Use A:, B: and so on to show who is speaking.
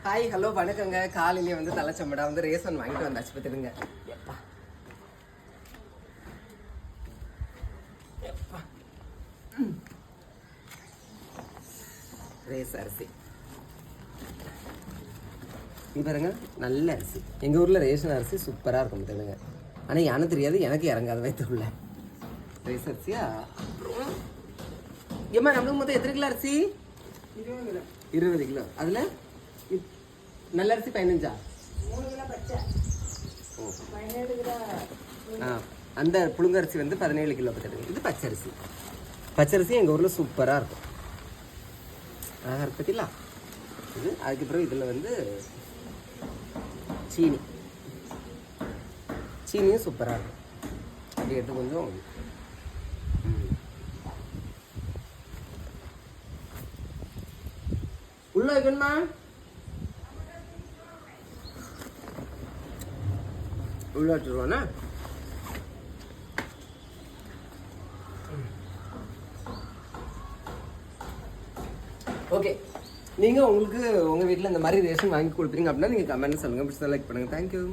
A: Hi hello வணக்கங்க. காலையிலே வந்து தலைச்சம்படா வந்து ரேஷன் வாங்கிட்டு வந்தாச்சு பார்த்துடுங்க. எப்பா எப்பா ரேஸ் அரிசி இது பாருங்க, நல்ல அரிசி. எங்கள் ஊரில் ரேஷன் அரிசி சூப்பராக இருக்கும் பார்த்துடுங்க. ஆனால் எனக்கு தெரியாது, எனக்கு இறங்காத வைத்துள்ள ரேஸ் அரிசியா. ஏம்மா நம்மளுக்கு மொத்தம் எத்தனை கிலோ அரிசி? 20 கிலோ. அதில் நல்ல அரிசி 15. அந்த புழுங்கரிசி வந்து 17 கிலோ பார்த்துட்டு. இது பச்சரிசி. பச்சரிசி எங்கள் ஊரில் சூப்பராக இருக்கும். அழகாக இருக்கு பார்த்தீங்களா? இது அதுக்கப்புறம் இதில் வந்து சீனியும் சூப்பராக இருக்கும். அப்படி எடுத்து கொஞ்சம் உள்ள வைக்கணுமா? உள்ள வச்சுருவானா? ஓகே, நீங்கள் உங்களுக்கு உங்கள் வீட்டில் இந்த மாதிரி ரேஷன் வாங்கி கொடுப்பீங்க அப்படின்னா நீங்கள் கமெண்ட் சொல்லுங்கள். பிடிச்சதை லைக் பண்ணுங்கள். தேங்க்யூ.